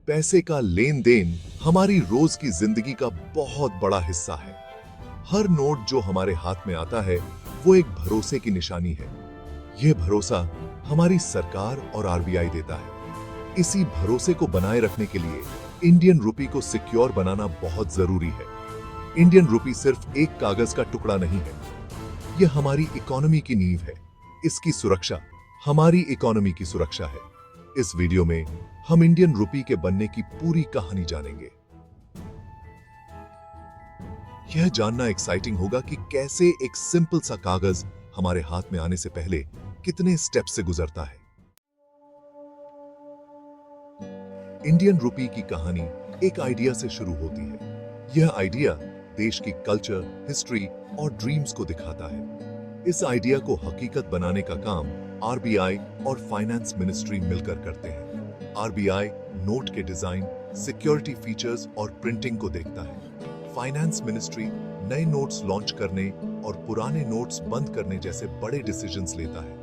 पैसे का लेन देन हमारी रोज की जिंदगी का बहुत बड़ा हिस्सा है। हर नोट जो हमारे हाथ में आता है वो एक भरोसे की निशानी है। यह भरोसा हमारी सरकार और आरबीआई देता है। इसी भरोसे को बनाए रखने के लिए इंडियन रुपी को सिक्योर बनाना बहुत जरूरी है। इंडियन रुपी सिर्फ एक कागज का टुकड़ा नहीं है, यह हमारी इकोनॉमी की नींव है। इसकी सुरक्षा हमारी इकोनॉमी की सुरक्षा है। इस वीडियो में हम इंडियन रुपी के बनने की पूरी कहानी जानेंगे। यह जानना एक्साइटिंग होगा कि कैसे एक सिंपल सा कागज हमारे हाथ में आने से पहले कितने स्टेप से गुजरता है। इंडियन रुपी की कहानी एक आइडिया से शुरू होती है। यह आइडिया देश की कल्चर, हिस्ट्री और ड्रीम्स को दिखाता है। इस आइडिया को हकीकत बनाने का काम आरबीआई और फाइनेंस मिनिस्ट्री मिलकर करते हैं। आरबीआई नोट के डिजाइन, सिक्योरिटी फीचर्स और प्रिंटिंग को देखता है। फाइनेंस मिनिस्ट्री नए नोट्स लॉन्च करने और पुराने नोट्स बंद करने जैसे बड़े डिसीजंस लेता है।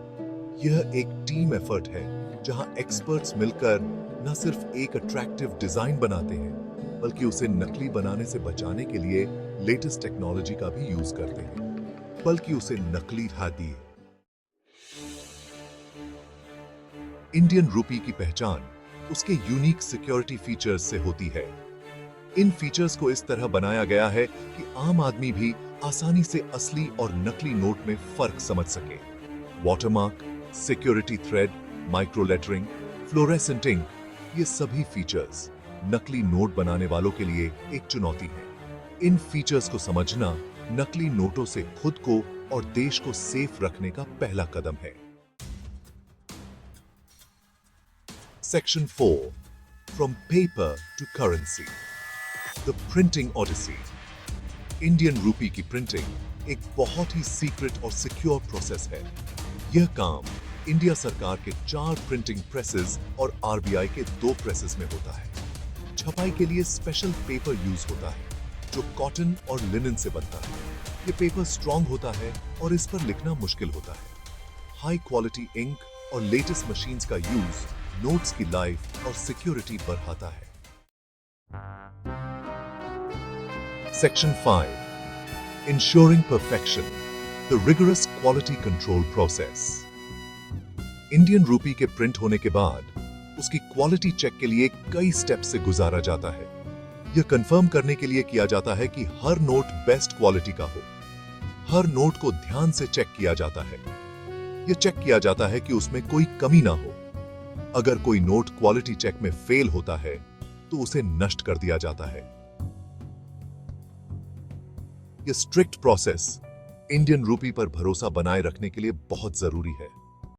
यह एक टीम एफर्ट है जहां एक्सपर्ट्स मिलकर न सिर्फ एक अट्रैक्टिव डिजाइन बनाते हैं बल्कि उसे नकली बनाने से बचाने के लिए लेटेस्ट टेक्नोलॉजी का भी यूज करते हैं, बल्कि उसे नकली धाती है। इंडियन रुपी की पहचान उसके यूनिक सिक्योरिटी फीचर्स से होती है। इन फीचर्स को इस तरह बनाया गया है कि आम आदमी भी आसानी से असली और नकली नोट में फर्क समझ सके। Watermark, security thread, micro lettering, fluorescent ink, ये सभी फीचर्स नकली नोट बनाने वालों के लिए एक चुनौती है। इन फीचर्स को समझना नकली नोटों से खुद को और देश को सेफ रखने का पहला कदम है। Section 4. From paper to currency. The printing odyssey. Indian rupee की प्रिंटिंग एक बहुत ही सीक्रेट और सिक्योर प्रोसेस है। यह काम इंडिया सरकार के 4 प्रिंटिंग प्रेसेस और आरबीआई के 2 प्रेसेस में होता है। छपाई के लिए स्पेशल पेपर यूज होता है जो कॉटन और लिनन से बनता है। यह पेपर स्ट्रॉन्ग होता है और इस पर लिखना मुश्किल होता है। हाई क्वालिटी इंक और लेटेस्ट मशीन्स का यूज नोट्स की लाइफ और सिक्योरिटी बढ़ाता है। Section 5. Ensuring perfection. The rigorous quality control process. Indian rupee के प्रिंट होने के बाद उसकी क्वालिटी चेक के लिए कई स्टेप से गुजारा जाता है। यह कंफर्म करने के लिए किया जाता है कि हर नोट बेस्ट क्वालिटी का हो। हर नोट को ध्यान से चेक किया जाता है। यह चेक किया जाता है कि उसमें कोई कमी ना हो। अगर कोई नोट क्वालिटी चेक में फेल होता है तो उसे नष्ट कर दिया जाता है। यह स्ट्रिक्ट प्रोसेस इंडियन रुपी पर भरोसा बनाए रखने के लिए बहुत जरूरी है।